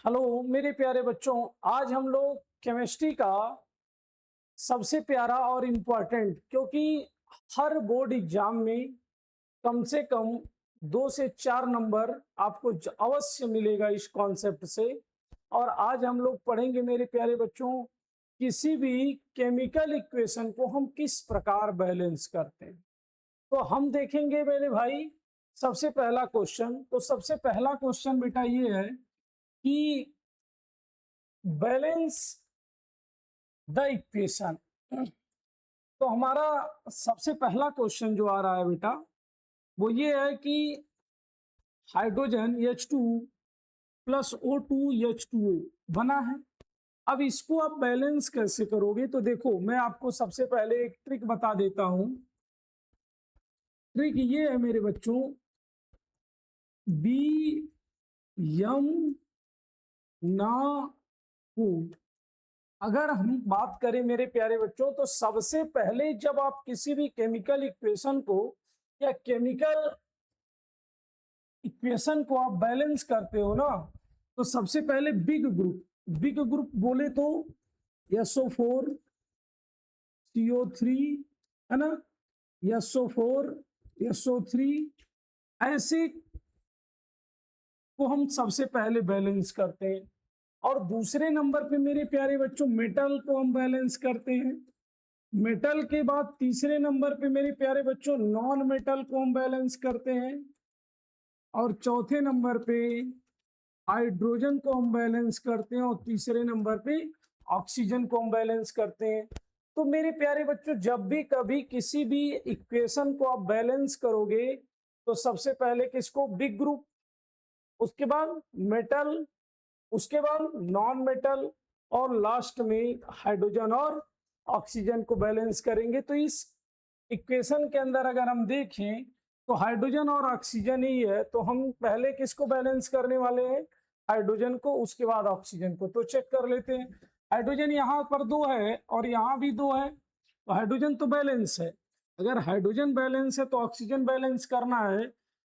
Hello मेरे प्यारे बच्चों। आज हम लोग केमिस्ट्री का सबसे प्यारा और इम्पोर्टेंट, क्योंकि हर बोर्ड एग्जाम में कम से कम 2 से 4 नंबर आपको अवश्य मिलेगा इस कॉन्सेप्ट से। और आज हम लोग पढ़ेंगे मेरे प्यारे बच्चों, किसी भी केमिकल इक्वेशन को हम किस प्रकार बैलेंस करते हैं। तो हम देखेंगे मेरे भाई, सबसे पहला क्वेश्चन। तो सबसे पहला क्वेश्चन बेटा ये है कि बैलेंस द इक्वेशन। तो हमारा सबसे पहला क्वेश्चन जो आ रहा है बेटा, वो ये है कि hydrogen H2 plus O2 H2O बना है। अब इसको आप बैलेंस कैसे करोगे? तो देखो, मैं आपको सबसे पहले एक ट्रिक बता देता हूं। ट्रिक ये है मेरे बच्चों, बी यम ना हो। अगर हम बात करें मेरे प्यारे बच्चों, तो सबसे पहले जब आप किसी भी केमिकल इक्वेशन को या केमिकल इक्वेशन को आप बैलेंस करते हो ना, तो सबसे पहले बिग ग्रुप बोले तो SO4 CO3 है ना, SO4 SO3, ऐसे को हम सबसे पहले बैलेंस करते हैं। और दूसरे नंबर पे मेरे प्यारे बच्चों मेटल को हम बैलेंस करते हैं। मेटल के बाद तीसरे नंबर पे मेरे प्यारे बच्चों नॉन मेटल को हम बैलेंस करते हैं। और चौथे नंबर पे हाइड्रोजन को हम बैलेंस करते हैं। और तीसरे नंबर पे ऑक्सीजन को हम बैलेंस करते हैं। तो मेरे प्यारे बच्चों, जब भी कभी किसी भी इक्वेशन को आप बैलेंस करोगे, तो सबसे पहले किसको? बिग ग्रुप, उसके बाद मेटल, उसके बाद नॉन मेटल, और लास्ट में हाइड्रोजन और ऑक्सीजन को बैलेंस करेंगे। तो इस इक्वेशन के अंदर अगर हम देखें तो हाइड्रोजन और ऑक्सीजन ही है, तो हम पहले किसको बैलेंस करने वाले हैं? हाइड्रोजन को, उसके बाद ऑक्सीजन को। तो चेक कर लेते हैं। हाइड्रोजन यहाँ पर 2 है और यहाँ भी 2 है, तो हाइड्रोजन तो बैलेंस है। अगर हाइड्रोजन बैलेंस है तो ऑक्सीजन बैलेंस करना है,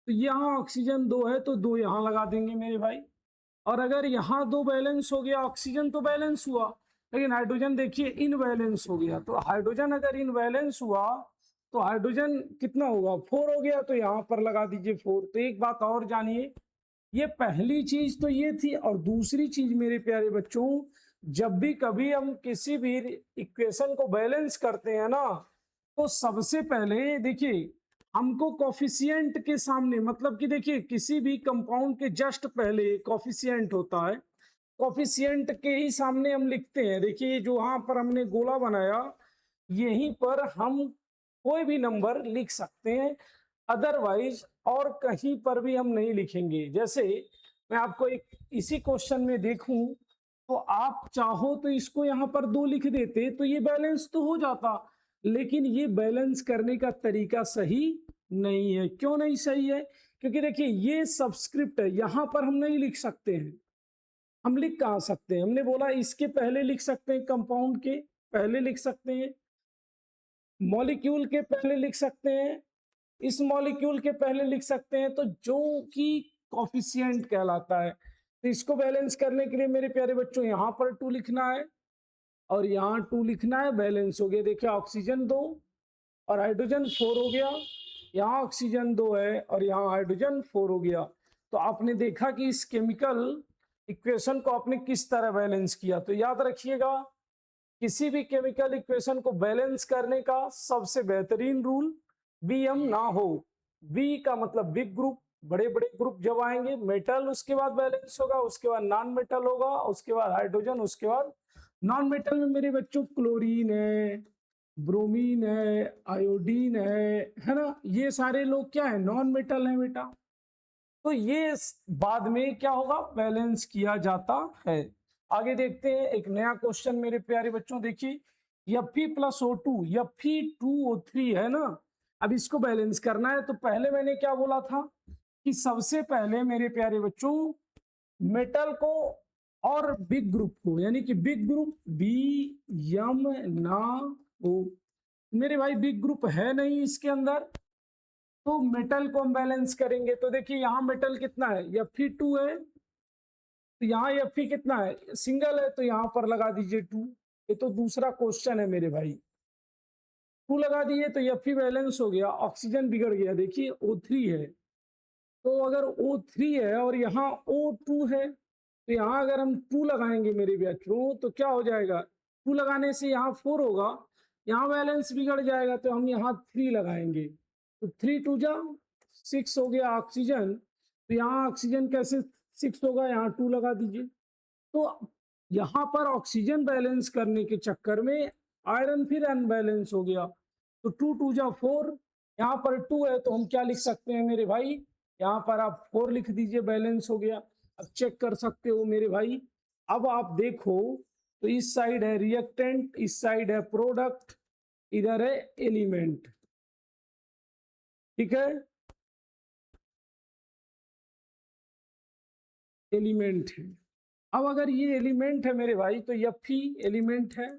तो यहाँ ऑक्सीजन 2 है तो 2 यहाँ लगा देंगे मेरे भाई। और अगर यहाँ 2 बैलेंस हो गया, ऑक्सीजन तो बैलेंस हुआ, लेकिन हाइड्रोजन देखिए इनबैलेंस हो गया। तो हाइड्रोजन अगर इनबैलेंस हुआ तो हाइड्रोजन कितना होगा? 4 हो गया, तो यहाँ पर लगा दीजिए 4। तो एक बात और जानिए, ये पहली चीज तो ये थी। और दूसरी चीज मेरे प्यारे बच्चों, जब भी कभी हम किसी भी इक्वेशन को बैलेंस करते हैं ना, तो सबसे पहले देखिए, हमको कॉफिशिएंट के सामने, मतलब कि देखिए किसी भी कंपाउंड के जस्ट पहले कॉफिशिएंट होता है, कॉफिशिएंट के ही सामने हम लिखते हैं। देखिए जो वहां पर हमने गोला बनाया, यहीं पर हम कोई भी नंबर लिख सकते हैं, अदरवाइज और कहीं पर भी हम नहीं लिखेंगे। जैसे मैं आपको एक इसी क्वेश्चन में देखूं, तो आप चाहो तो इसको यहाँ पर 2 लिख देते, तो ये बैलेंस तो हो जाता। लेकिन ये बैलेंस करने का तरीका सही नहीं है। क्यों नहीं सही है? क्योंकि देखिए ये सबस्क्रिप्ट है, यहाँ पर हम नहीं लिख सकते हैं। हम लिख कहाँ सकते हैं? हमने बोला इसके पहले लिख सकते हैं, कंपाउंड के पहले लिख सकते हैं, मॉलिक्यूल के पहले लिख सकते हैं, इस मॉलिक्यूल के पहले लिख सकते हैं, तो जो कि कॉफिशिएंट कहलाता है। तो इसको बैलेंस करने के लिए मेरे प्यारे बच्चों यहाँ पर 2 लिखना है और यहाँ 2 लिखना है, बैलेंस हो गया। देखिए ऑक्सीजन 2 और हाइड्रोजन 4 हो गया, यहाँ ऑक्सीजन 2 है और यहाँ हाइड्रोजन 4 हो गया। तो आपने देखा कि इस केमिकल इक्वेशन को आपने किस तरह बैलेंस किया। तो याद रखिएगा, किसी भी केमिकल इक्वेशन को बैलेंस करने का सबसे बेहतरीन रूल, बी एम ना हो। बी का मतलब बिग ग्रुप, बड़े बड़े ग्रुप जब आएंगे, मेटल उसके बाद बैलेंस होगा, उसके बाद नॉन मेटल होगा, उसके बाद हाइड्रोजन, उसके बाद नॉन मेटल में मेरे बच्चों क्लोरीन है, ब्रोमीन है, आयोडीन है ना, ये सारे लोग क्या है? नॉन मेटल है बेटा। तो ये बाद में क्या होगा? बैलेंस किया जाता है। आगे देखते हैं एक नया क्वेश्चन मेरे प्यारे बच्चों। देखिए Fe+O2, Fe2O3 है ना। अब इसको बैलेंस करना है, तो पहले मैंने क्या बोला था कि सबसे पहले मेरे प्यारे बच्चों मेटल को और बिग ग्रुप को, यानी कि बिग ग्रुप बी यम ना हो। मेरे भाई बिग ग्रुप है नहीं इसके अंदर, तो मेटल को हम बैलेंस करेंगे। तो देखिए यहाँ मेटल कितना है? Fe2 है, तो यहाँ Fe कितना है, सिंगल है, तो यहाँ पर लगा दीजिए 2। ये तो दूसरा क्वेश्चन है मेरे भाई, 2 लगा दिए तो Fe बैलेंस हो गया, ऑक्सीजन बिगड़ गया। देखिए O3 है, तो अगर O3 है और यहाँ O2 है, तो यहाँ अगर हम 2 लगाएंगे मेरे बच्चों तो क्या हो जाएगा, 2 लगाने से यहाँ 4 होगा, यहाँ बैलेंस बिगड़ जाएगा, तो हम यहाँ 3 लगाएंगे, तो 3 2 जा 6 हो गया ऑक्सीजन। तो यहाँ ऑक्सीजन कैसे 6 होगा, यहाँ 2 लगा दीजिए। तो यहाँ पर ऑक्सीजन बैलेंस करने के चक्कर में आयरन फिर अनबैलेंस हो गया, तो 2 2 जा 4, यहाँ पर 2 है तो हम क्या लिख सकते हैं मेरे भाई, यहाँ पर आप 4 लिख दीजिए, बैलेंस हो गया। अब चेक कर सकते हो मेरे भाई। अब आप देखो तो इस साइड है रिएक्टेंट, इस साइड है प्रोडक्ट, इधर है एलिमेंट, ठीक है, एलिमेंट है। अब अगर ये एलिमेंट है मेरे भाई तो Fe एलिमेंट है,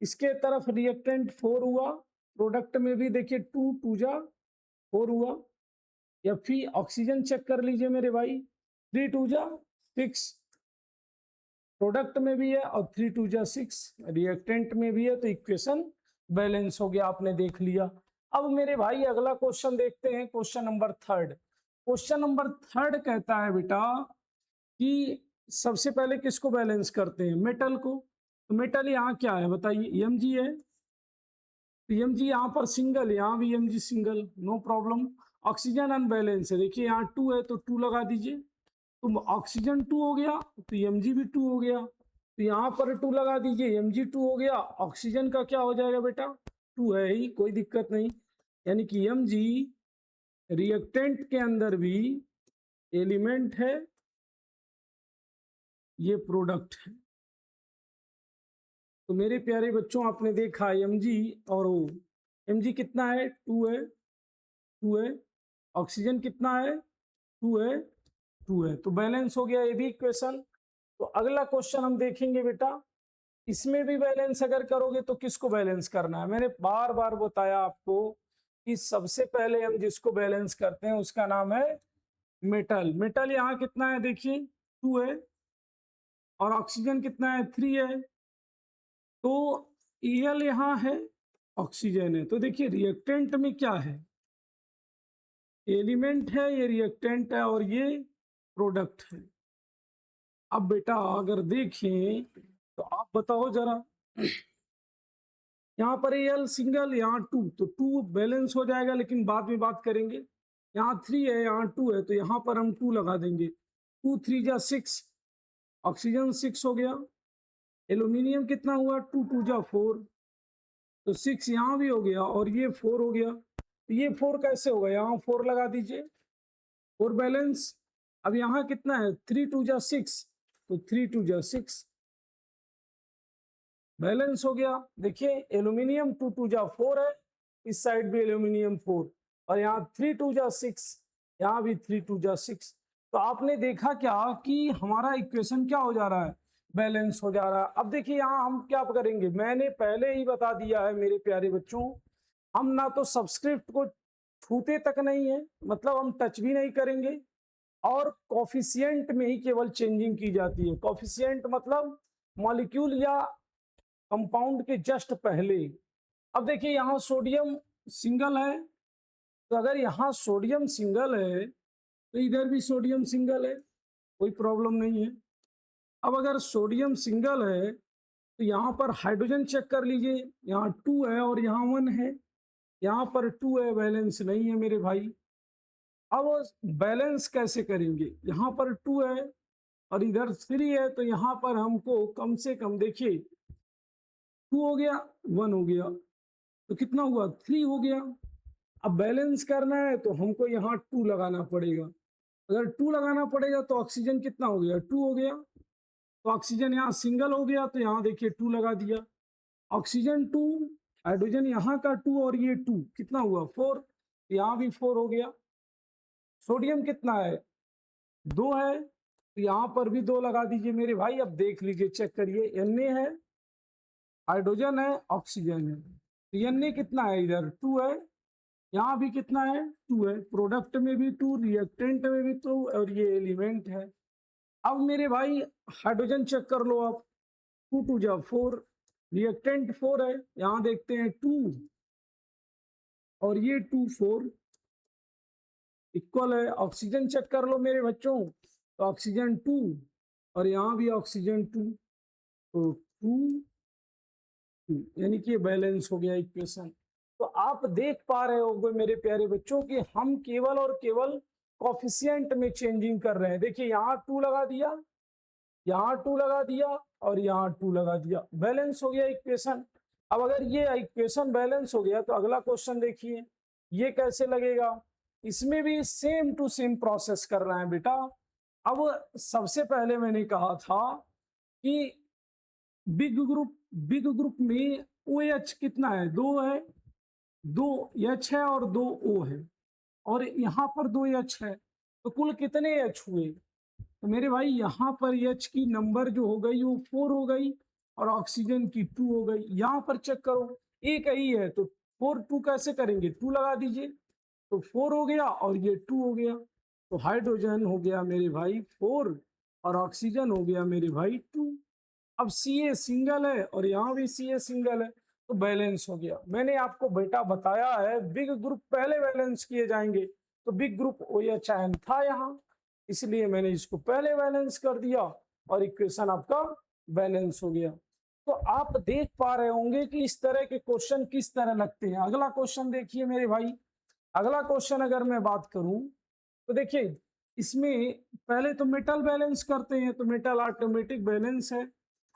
इसके तरफ रिएक्टेंट 4 हुआ, प्रोडक्ट में भी देखिए 2 2 जा 4 हुआ। Fe ऑक्सीजन चेक कर लीजिए मेरे भाई, 3 2 जा 6, प्रोडक्ट में भी है, और 3 2 जा 6 रिएक्टेंट में भी है, तो इक्वेशन बैलेंस हो गया, आपने देख लिया। अब मेरे भाई अगला क्वेश्चन देखते हैं, क्वेश्चन नंबर 3। क्वेश्चन नंबर 3 कहता है बेटा कि सबसे पहले किसको बैलेंस करते हैं, मेटल को। तो मेटल यहाँ क्या है बताइए, Mg है, तो Mg यहाँ पर सिंगल, यहाँ भी Mg single, no problem. Oxygen unbalance है, देखिए यहाँ 2 है तो 2 लगा दीजिए, तो ऑक्सीजन 2 हो गया तो Mg भी 2 हो गया, तो यहाँ पर 2 लगा दीजिए, Mg 2 हो गया, ऑक्सीजन का क्या हो जाएगा बेटा 2 है ही, कोई दिक्कत नहीं। यानी कि Mg रिएक्टेंट के अंदर भी एलिमेंट है, ये प्रोडक्ट है। तो मेरे प्यारे बच्चों आपने देखा Mg और O, Mg कितना है 2 है, 2 है, ऑक्सीजन कितना है 2 है, 2 है, तो बैलेंस हो गया ये भी इक्वेशन। तो अगला क्वेश्चन हम देखेंगे बेटा, इसमें भी बैलेंस अगर करोगे तो किसको बैलेंस करना है। मैंने बार बार बताया आपको कि सबसे पहले हम जिसको बैलेंस करते हैं उसका नाम है मेटल। मेटल यहाँ कितना है देखिए 2 है, और ऑक्सीजन कितना है 3 है, तो Al यहाँ है, ऑक्सीजन है, तो देखिए रिएक्टेंट में क्या है, एलिमेंट है, ये रिएक्टेंट है और ये प्रोडक्ट है। अब बेटा अगर देखें तो आप बताओ जरा, यहाँ पर Al सिंगल, यहाँ 2, तो 2 बैलेंस हो जाएगा, लेकिन बाद में बात करेंगे। यहाँ 3 है, यहाँ 2 है, तो यहाँ पर हम 2 लगा देंगे, 2 3 जा 6, ऑक्सीजन 6 हो गया। एल्यूमिनियम कितना हुआ 2 2 जा 4, तो 6 यहाँ भी हो गया और ये 4 हो गया। तो ये 4 कैसे होगा, यहाँ 4 लगा दीजिए, 4 बैलेंस। अब यहाँ कितना है 3 2 जा 6, तो 3 2 जा 6 बैलेंस हो गया। देखिए एल्यूमिनियम 2 2 जा 4 है, इस साइड भी एल्यूमिनियम 4, और यहाँ 3 2 जा 6, यहाँ भी 3 2 जा 6। तो आपने देखा क्या कि हमारा इक्वेशन क्या हो जा रहा है, बैलेंस हो जा रहा है। अब देखिए यहाँ हम क्या करेंगे, मैंने पहले ही बता दिया है मेरे प्यारे बच्चों, हम ना तो सबस्क्रिप्ट को छूते तक नहीं है, मतलब हम टच भी नहीं करेंगे, और कॉफिशिएंट में ही केवल चेंजिंग की जाती है। कॉफिशिएंट मतलब मॉलिक्यूल या कंपाउंड के जस्ट पहले। अब देखिए यहाँ सोडियम सिंगल है, तो अगर यहाँ सोडियम सिंगल है तो इधर भी सोडियम सिंगल है, कोई प्रॉब्लम नहीं है। अब अगर सोडियम सिंगल है तो यहाँ पर हाइड्रोजन चेक कर लीजिए, यहाँ 2 है और यहाँ 1 है, यहाँ पर 2 है, बैलेंस नहीं है मेरे भाई। अब बैलेंस कैसे करेंगे, यहाँ पर 2 है और इधर 3 है, तो यहाँ पर हमको कम से कम देखिए 2 हो गया 1 हो गया, तो कितना हुआ 3 हो गया। अब बैलेंस करना है तो हमको यहाँ 2 लगाना पड़ेगा, अगर 2 लगाना पड़ेगा तो ऑक्सीजन कितना हो गया 2 हो गया, तो ऑक्सीजन यहाँ सिंगल हो गया, तो यहाँ देखिए 2 लगा दिया, ऑक्सीजन 2, हाइड्रोजन यहाँ का 2 और ये 2 कितना हुआ 4, यहाँ भी 4 हो गया। सोडियम कितना है 2 है, तो यहाँ पर भी 2 लगा दीजिए मेरे भाई। अब देख लीजिए चेक करिए, Na है, हाइड्रोजन है, ऑक्सीजन है, तो Na कितना है इधर 2 है, यहाँ भी कितना है 2 है, प्रोडक्ट में भी 2, रिएक्टेंट में भी 2, और ये एलिमेंट है। अब मेरे भाई हाइड्रोजन चेक कर लो आप, 2 2 जा 4, रिएक्टेंट 4 है, यहाँ देखते हैं 2 और ये 2 4 इक्वल है। ऑक्सीजन चेक कर लो मेरे बच्चों, तो ऑक्सीजन 2 और यहाँ भी ऑक्सीजन 2, तो 2 2 यानी कि बैलेंस हो गया इक्वेशन। तो आप देख पा रहे होंगे मेरे प्यारे बच्चों कि हम केवल और केवल कॉफिशिएंट में चेंजिंग कर रहे हैं। देखिए यहाँ 2 लगा दिया, यहाँ 2 लगा दिया और यहाँ 2 लगा दिया, बैलेंस हो गया इक्वेशन। अब अगर ये इक्वेशन बैलेंस हो गया तो अगला क्वेश्चन देखिए, ये कैसे लगेगा। इसमें भी सेम टू सेम प्रोसेस कर रहे हैं बेटा। अब सबसे पहले मैंने कहा था कि बिग ग्रुप में OH कितना है, 2 है, 2 H है और 2 O है, और यहाँ पर 2 H है, तो कुल कितने H हुए। तो मेरे भाई यहाँ पर H की नंबर जो हो गई वो 4 हो गई और ऑक्सीजन की 2 हो गई। यहाँ पर चेक करो एक ही है, तो 4 2 कैसे करेंगे, 2 लगा दीजिए, तो 4 हो गया और ये 2 हो गया। तो हाइड्रोजन हो गया मेरे भाई 4 और ऑक्सीजन हो गया मेरे भाई 2। अब Ca सिंगल है और यहाँ भी Ca सिंगल है, तो बैलेंस हो गया। मैंने आपको बेटा बताया है बिग ग्रुप पहले बैलेंस किए जाएंगे, तो बिग ग्रुप OH था यहाँ, इसलिए मैंने इसको पहले बैलेंस कर दिया और इक्वेशन आपका बैलेंस हो गया। तो आप देख पा रहे होंगे कि इस तरह के क्वेश्चन किस तरह लगते हैं। अगला क्वेश्चन देखिए मेरे भाई, अगला क्वेश्चन अगर मैं बात करूं तो देखिए इसमें पहले तो मेटल बैलेंस करते हैं, तो मेटल ऑटोमेटिक बैलेंस है।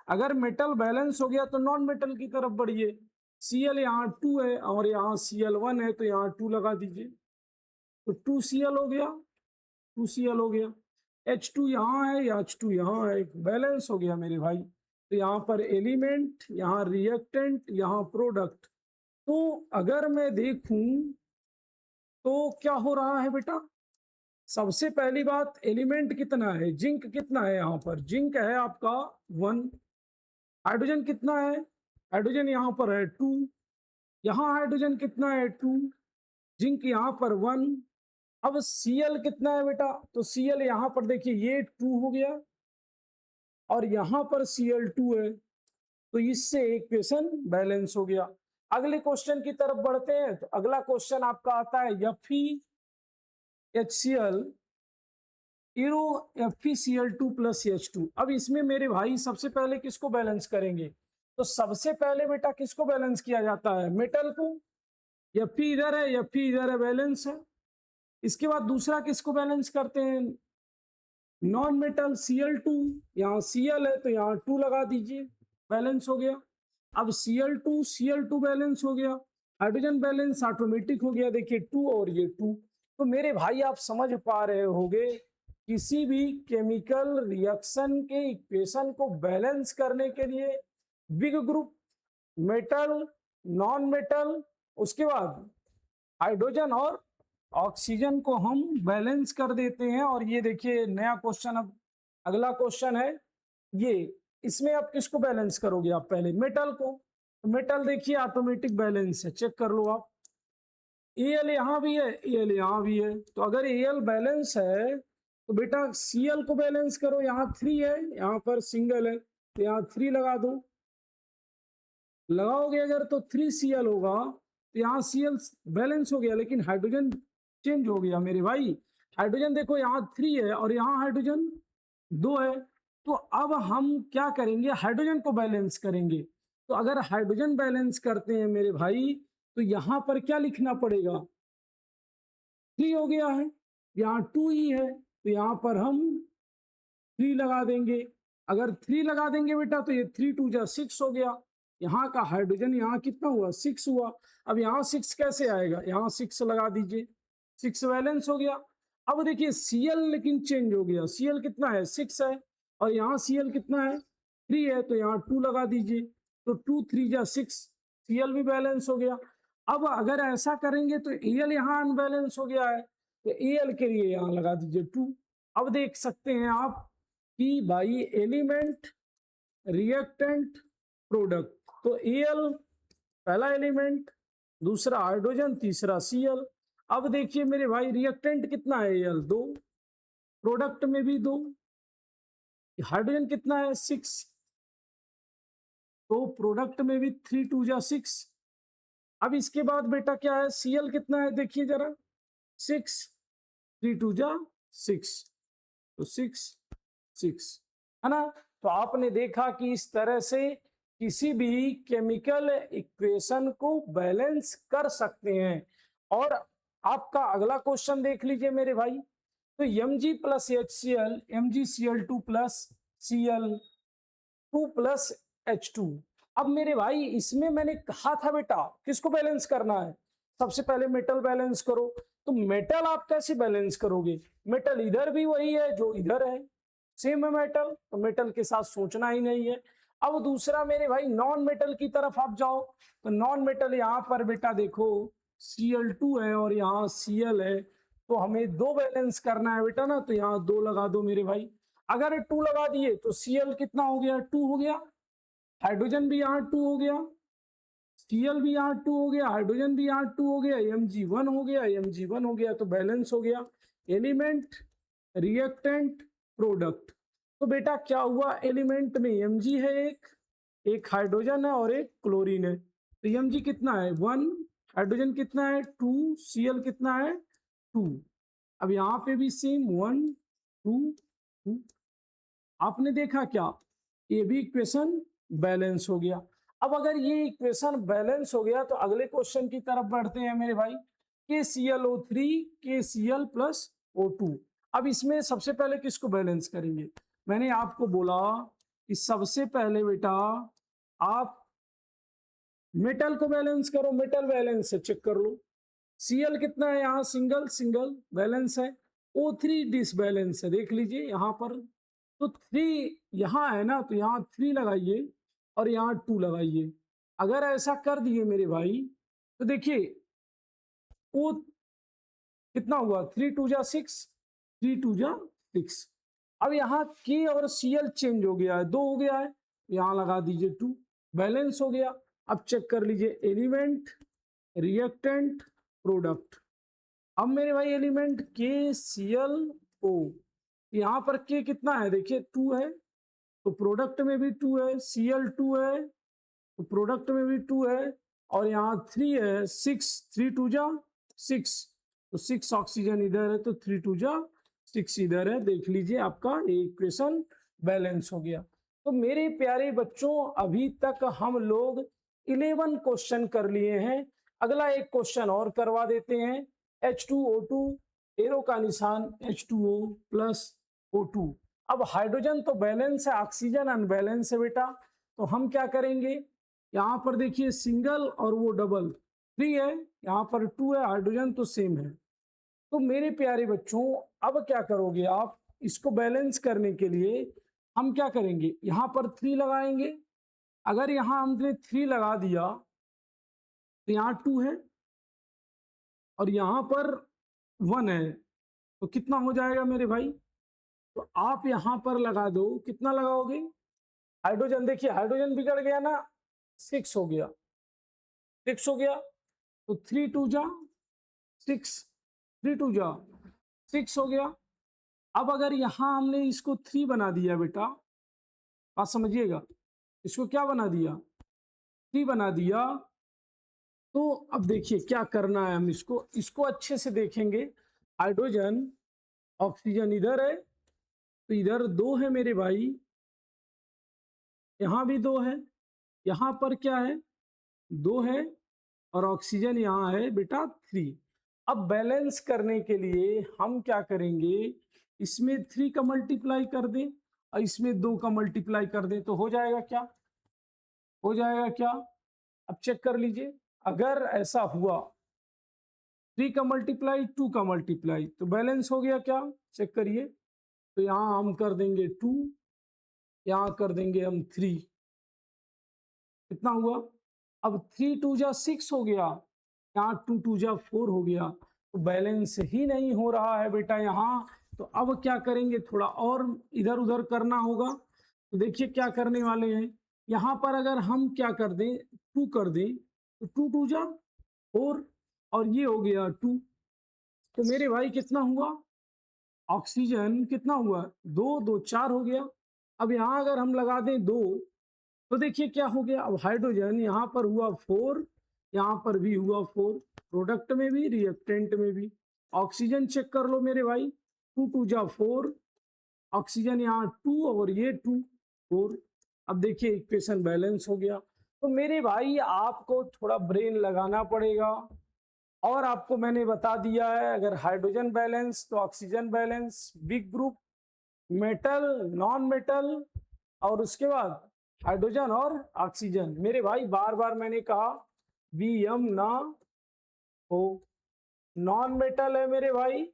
अगर मेटल बैलेंस हो गया तो नॉन मेटल की तरफ बढ़िए। Cl यहाँ 2 है और यहाँ Cl1 है, तो यहाँ 2 लगा दीजिए, तो 2Cl हो गया, 2Cl हो गया। H2 यहाँ है या H2 यहाँ है, बैलेंस हो गया मेरे भाई। तो यहाँ पर एलिमेंट, यहाँ रिएक्टेंट, यहाँ प्रोडक्ट। तो अगर मैं देखूं तो क्या हो रहा है बेटा, सबसे पहली बात एलिमेंट कितना है, जिंक कितना है, यहाँ पर जिंक है आपका 1, हाइड्रोजन कितना है, हाइड्रोजन यहाँ पर है 2, यहाँ हाइड्रोजन कितना है 2, जिंक यहाँ पर 1। अब Cl कितना है बेटा, तो Cl यहाँ पर देखिए ये 2 हो गया और यहाँ पर Cl2 है, तो इससे इक्वेशन बैलेंस हो गया। अगले क्वेश्चन की तरफ बढ़ते हैं, तो अगला क्वेश्चन आपका आता है FeHCl इरो FeCl2 प्लस H2। अब इसमें मेरे भाई सबसे पहले किसको बैलेंस करेंगे, तो सबसे पहले बेटा किसको बैलेंस किया जाता है, मेटल को। Fe इधर है, Fe इधर है, बैलेंस है। इसके बाद दूसरा किसको बैलेंस करते हैं, नॉन मेटल Cl2, यहाँ Cl है तो यहाँ 2 लगा दीजिए, बैलेंस हो गया। अब Cl2 बैलेंस हो गया, हाइड्रोजन बैलेंस ऑटोमेटिक हो गया, देखिए 2 और ये 2। तो मेरे भाई आप समझ पा रहे होंगे किसी भी केमिकल रिएक्शन के इक्वेशन को बैलेंस करने के लिए big group, metal, non metal, उसके बाद हाइड्रोजन और ऑक्सीजन को हम बैलेंस कर देते हैं। और ये देखिए नया क्वेश्चन, अब अगला क्वेश्चन है ये, इसमें आप किसको बैलेंस करोगे, आप पहले मेटल को। तो मेटल देखिए ऑटोमेटिक बैलेंस है, चेक कर लो आप। Al यहाँ भी है, Al यहाँ भी है, तो अगर Al बैलेंस है तो बेटा Cl को बैलेंस करो, यहाँ 3 है, यहाँ पर सिंगल है, तो यहाँ 3 लगा दो, लगाओगे अगर तो 3Cl होगा, तो यहाँ Cl बैलेंस हो गया, लेकिन हाइड्रोजन चेंज हो गया मेरे भाई। हाइड्रोजन देखो यहाँ 3 है और यहाँ हाइड्रोजन 2 है, तो अब हम क्या करेंगे, हाइड्रोजन को बैलेंस करेंगे। तो अगर हाइड्रोजन बैलेंस करते हैं मेरे भाई, तो यहाँ पर क्या लिखना पड़ेगा, 3 हो गया है, यहाँ 2 ही है, तो यहाँ पर हम 3 लगा देंगे। अगर 3 लगा देंगे बेटा तो ये 3 2 जा 6 हो गया, यहाँ का हाइड्रोजन यहाँ कितना हुआ, 6 हुआ। अब यहाँ 6 कैसे आएगा, यहाँ 6 लगा दीजिए, 6 बैलेंस हो गया। अब देखिए Cl लेकिन चेंज हो गया, Cl कितना है, 6 है, और यहाँ Cl कितना है, 3 है, तो यहाँ 2 लगा दीजिए, तो 2 3 जा 6, Cl भी बैलेंस हो गया। अब अगर ऐसा करेंगे तो Al यहाँ अनबैलेंस हो गया है, तो Al के लिए यहाँ लगा दीजिए 2। अब देख सकते हैं आप कि भाई एलिमेंट, रिएक्टेंट, प्रोडक्ट, तो Al पहला एलिमेंट, दूसरा हाइड्रोजन, तीसरा Cl। अब देखिए मेरे भाई रिएक्टेंट कितना है, Al 2, प्रोडक्ट में भी 2, हाइड्रोजन कितना है 6, तो प्रोडक्ट में भी 3 2 जा 6। अब इसके बाद बेटा क्या है, Cl कितना है देखिए जरा, 6, 3 2 जा 6, तो 6 6, है ना। तो आपने देखा कि इस तरह से किसी भी केमिकल इक्वेशन को बैलेंस कर सकते हैं। और आपका अगला क्वेश्चन देख लीजिए मेरे भाई, तो Mg plus HCl, MgCl2 plus Cl2 plus H2। अब मेरे भाई इसमें मैंने कहा था बेटा किसको बैलेंस करना है, सबसे पहले मेटल बैलेंस करो। तो मेटल आप कैसे बैलेंस करोगे, मेटल इधर भी वही है जो इधर है, सेम है मेटल, तो मेटल के साथ सोचना ही नहीं है। अब दूसरा मेरे भाई नॉन मेटल की तरफ आप जाओ, तो नॉन मेटल यहाँ पर बेटा देखो Cl2 है और यहाँ Cl है, तो हमें दो बैलेंस करना है बेटा ना, तो यहाँ 2 लगा दो मेरे भाई। अगर 2 लगा दिए तो Cl कितना हो गया, 2 हो गया, हाइड्रोजन भी यहाँ 2 हो गया, Cl भी यहाँ 2 हो गया, हाइड्रोजन भी यहाँ 2 हो गया, Mg1 हो गया, Mg1 हो गया, तो बैलेंस हो गया एलिमेंट, रिएक्टेंट, प्रोडक्ट। तो बेटा क्या हुआ, एलिमेंट में Mg है एक हाइड्रोजन है और एक क्लोरीन है, तो Mg कितना है 1, हाइड्रोजन कितना है 2, Cl कितना है 2। अब यहाँ पे भी सेम 1 2 2। आपने देखा क्या, ये भी इक्वेशन बैलेंस हो गया। अब अगर ये इक्वेशन बैलेंस हो गया तो अगले क्वेश्चन की तरफ बढ़ते हैं मेरे भाई, KClO3 KCl प्लस O2। अब इसमें सबसे पहले किसको बैलेंस करेंगे, मैंने आपको बोला कि सबसे पहले बेटा आप मेटल को बैलेंस करो, मेटल बैलेंस है चेक कर लो। Cl कितना है यहाँ, सिंगल सिंगल बैलेंस है, O3 डिसबैलेंस है, देख लीजिए यहाँ पर, तो 3 यहाँ है ना, तो यहाँ 3 लगाइए और यहाँ 2 लगाइए। अगर ऐसा कर दिए मेरे भाई तो देखिए वो कितना हुआ, 3 2 जा 6, 3 2 जा 6। अब यहाँ K और Cl चेंज हो गया है, 2 हो गया है, यहाँ लगा दीजिए 2, बैलेंस हो गया। अब चेक कर लीजिए एलिमेंट, रिएक्टेंट, प्रोडक्ट। अब मेरे भाई एलिमेंट KClO, यहाँ पर K कितना है देखिए 2 है, तो प्रोडक्ट में भी 2 है, Cl2 है तो प्रोडक्ट में भी 2 है, और यहाँ 3 है 6, 3 2 जा 6, तो 6 ऑक्सीजन इधर है तो 3 2 जा 6 इधर है, देख लीजिए आपका इक्वेशन बैलेंस हो गया। तो मेरे प्यारे बच्चों अभी तक हम लोग 11 क्वेश्चन कर लिए हैं, अगला एक क्वेश्चन और करवा देते हैं। H2O2, एरो का निशान H2O प्लस O2। अब हाइड्रोजन तो बैलेंस है, ऑक्सीजन अनबैलेंस है बेटा, तो हम क्या करेंगे, यहाँ पर देखिए सिंगल और वो डबल 3 है, यहाँ पर 2 है, हाइड्रोजन तो सेम है। तो मेरे प्यारे बच्चों अब क्या करोगे आप, इसको बैलेंस करने के लिए हम क्या करेंगे, यहाँ पर 3 लगाएंगे। अगर यहाँ हमने 3 लगा दिया तो यहाँ 2 है और यहाँ पर 1 है, तो कितना हो जाएगा मेरे भाई, तो आप यहाँ पर लगा दो, कितना लगाओगे, हाइड्रोजन देखिए हाइड्रोजन बिगड़ गया ना, 6 हो गया, 6 हो गया, तो 3 2 जा 6, 3 2 जा 6 हो गया। अब अगर यहाँ हमने इसको 3 बना दिया बेटा, बात समझिएगा, इसको क्या बना दिया, 3 बना दिया, तो अब देखिए क्या करना है, हम इसको इसको अच्छे से देखेंगे। हाइड्रोजन ऑक्सीजन इधर है, तो इधर 2 है मेरे भाई, यहाँ भी 2 है, यहाँ पर क्या है 2 है, और ऑक्सीजन यहाँ है बेटा 3। अब बैलेंस करने के लिए हम क्या करेंगे, इसमें 3 का मल्टीप्लाई कर दें और इसमें 2 का मल्टीप्लाई कर दें, तो हो जाएगा क्या, हो जाएगा क्या, अब चेक कर लीजिए। अगर ऐसा हुआ 3 का मल्टीप्लाई 2 का मल्टीप्लाई, तो बैलेंस हो गया क्या, चेक करिए। तो यहाँ हम कर देंगे 2, यहाँ कर देंगे हम 3, कितना हुआ, अब 3 2 जा 6 हो गया, यहाँ 2 2 जा 4 हो गया, तो बैलेंस ही नहीं हो रहा है बेटा यहाँ। तो अब क्या करेंगे, थोड़ा और इधर उधर करना होगा, तो देखिए क्या करने वाले हैं, यहाँ पर अगर हम क्या कर दें 2 कर दें, तो 2 2 जा 4 और ये हो गया 2, तो मेरे भाई कितना हुआ, ऑक्सीजन कितना हुआ 2 2 4 हो गया। अब यहाँ अगर हम लगा दें 2, तो देखिए क्या हो गया, अब हाइड्रोजन यहाँ पर हुआ 4, यहाँ पर भी हुआ 4, प्रोडक्ट में भी रिएक्टेंट में भी। ऑक्सीजन चेक कर लो मेरे भाई, 2 2 जा 4, ऑक्सीजन यहाँ 2 और ये 2 4। अब देखिए इक्वेशन बैलेंस हो गया। तो मेरे भाई आपको थोड़ा ब्रेन लगाना पड़ेगा, और आपको मैंने बता दिया है, अगर हाइड्रोजन बैलेंस तो oxygen balance, big group, metal, non metal, और उसके बाद हाइड्रोजन और ऑक्सीजन। मेरे भाई बार बार मैंने कहा वीएम ना हो, नॉन मेटल है मेरे भाई,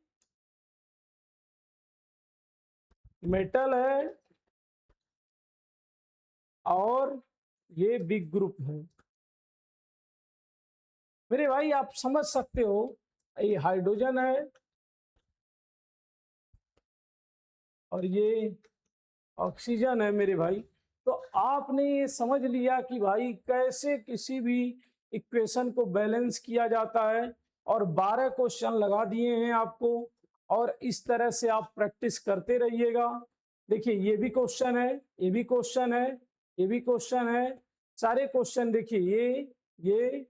मेटल है, और ये बिग ग्रुप है। मेरे भाई आप समझ सकते हो, ये हाइड्रोजन है और ये ऑक्सीजन है मेरे भाई। तो आपने ये समझ लिया कि भाई कैसे किसी भी इक्वेशन को बैलेंस किया जाता है, और 12 क्वेश्चन लगा दिए हैं आपको, और इस तरह से आप प्रैक्टिस करते रहिएगा। देखिए ये भी क्वेश्चन है, ये भी क्वेश्चन है, ये भी क्वेश्चन है, सारे क्वेश्चन देखिए, ये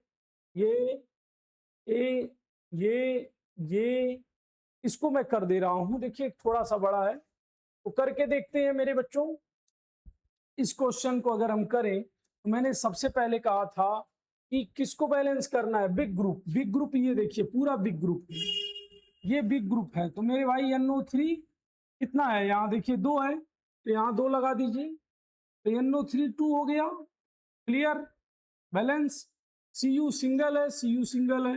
ये ये इसको मैं कर दे रहा हूं, देखिए थोड़ा सा बड़ा है, तो करके देखते हैं मेरे बच्चों। इस क्वेश्चन को अगर हम करें, तो मैंने सबसे पहले कहा था कि किसको बैलेंस करना है, बिग ग्रुप। बिग ग्रुप ये देखिए पूरा बिग ग्रुप, ये बिग ग्रुप है। तो मेरे भाई NO3 कितना है, यहाँ देखिए 2 है, तो यहाँ 2 लगा दीजिए, तो NO3 2 हो गया, क्लियर, बैलेंस। Cu सिंगल है, Cu सिंगल है।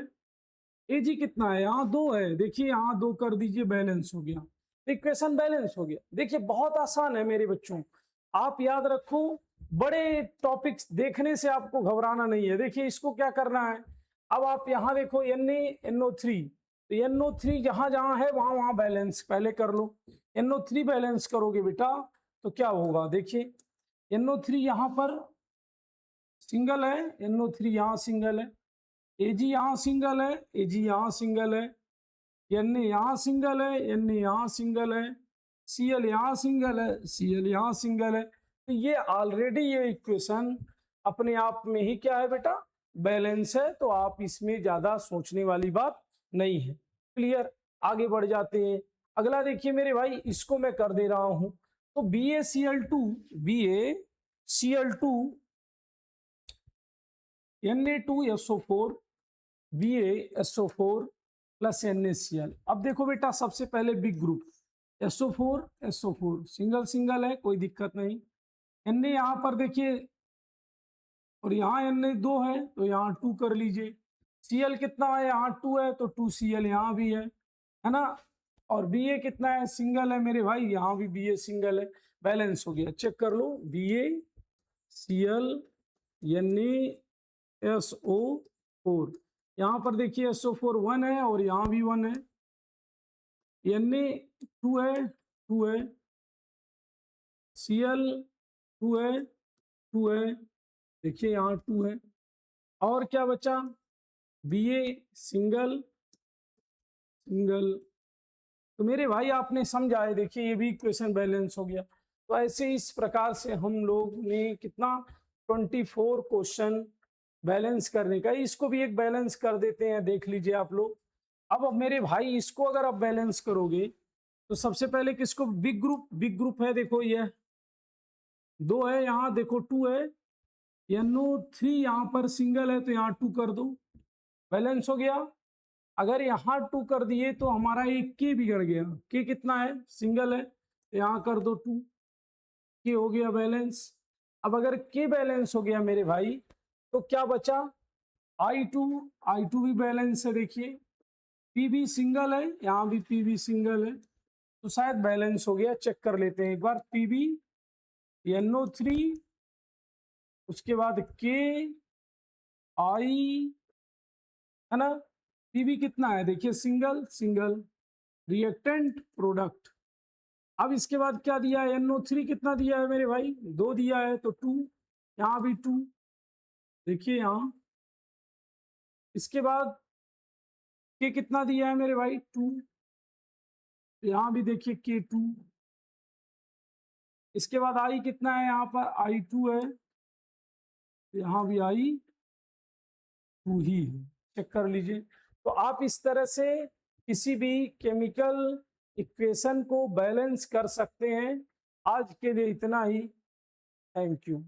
Ag कितना है, यहाँ 2 है, देखिए यहाँ 2 कर दीजिए, बैलेंस हो गया, इक्वेशन बैलेंस हो गया। देखिए बहुत आसान है मेरे बच्चों, आप याद रखो, बड़े टॉपिक्स देखने से आपको घबराना नहीं है। देखिए इसको क्या करना है, अब आप यहाँ देखो NaNO3, तो NO3 जहां जहां है वहां वहां बैलेंस पहले कर लो। NO3 बैलेंस करोगे बेटा तो क्या होगा, देखिए NO3 यहाँ पर सिंगल है, NO3 यहाँ सिंगल है, Ag यहाँ सिंगल है, Ag यहाँ सिंगल है, Na यहाँ सिंगल है, Na यहाँ सिंगल है, Cl यहाँ सिंगल है, Cl यहाँ सिंगल है। तो ये ऑलरेडी ये इक्वेशन अपने आप में ही क्या है बेटा, बैलेंस है। तो आप इसमें ज्यादा सोचने वाली बात नहीं है, क्लियर। आगे बढ़ जाते हैं, अगला देखिए मेरे भाई, इसको मैं कर दे रहा हूं। तो BaCl2, BaCl2, Na2SO4, BaSO4 plus NaCl। अब देखो बेटा सबसे पहले big group, SO4 SO4 single single है, कोई दिक्कत नहीं। Na यहाँ पर देखिए, और यहाँ Na 2 है, तो यहाँ 2 कर लीजिए। Cl कितना है, यहाँ 2 है, तो 2Cl यहाँ भी है ना। और Ba कितना है, सिंगल है मेरे भाई, यहाँ भी Ba सिंगल है, बैलेंस हो गया। चेक कर लो, BaCl NaSO4, यहाँ पर देखिए SO4 1 है, और यहाँ भी 1 है, Na 2 है, 2 है, Cl 2 है, 2 है, देखिए यहाँ 2 है, और क्या बचा, Ba सिंगल सिंगल। तो मेरे भाई आपने समझा है, देखिए ये भी इक्वेशन बैलेंस हो गया। तो ऐसे इस प्रकार से हम लोग ने कितना 24 क्वेश्चन बैलेंस करने का, इसको भी एक बैलेंस कर देते हैं, देख लीजिए आप लोग। अब मेरे भाई इसको अगर आप बैलेंस करोगे, तो सबसे पहले किसको, बिग ग्रुप, बिग ग्रुप है, देखो ये 2 है, यहाँ देखो 2 है, NO3 यहाँ पर सिंगल है, तो यहाँ 2 कर दो, बैलेंस हो गया। अगर यहाँ 2 कर दिए तो हमारा एक के बिगड़ गया, के कितना है, सिंगल है, तो यहाँ कर दो 2, के हो गया बैलेंस। अब अगर के बैलेंस हो गया मेरे भाई, तो क्या बचा, I2, I2 भी बैलेंस है, देखिए पीबी सिंगल है, यहाँ भी पीबी सिंगल है, तो शायद बैलेंस हो गया। चेक कर लेते हैं एक बार, पीबी NO3, उसके बाद के आई, है ना, पीबी कितना है, देखिए सिंगल सिंगल, रिएक्टेंट प्रोडक्ट। अब इसके बाद क्या दिया है, NO3 कितना दिया है मेरे भाई, 2 दिया है, तो 2, यहाँ भी 2, देखिए यहाँ। इसके बाद के कितना दिया है मेरे भाई, 2, यहाँ भी देखिए के 2, इसके बाद आई कितना है, यहाँ पर I2 है, यहाँ भी I2 ही है, चेक कर लीजिए। तो आप इस तरह से किसी भी केमिकल इक्वेशन को बैलेंस कर सकते हैं। आज के लिए इतना ही, थैंक यू।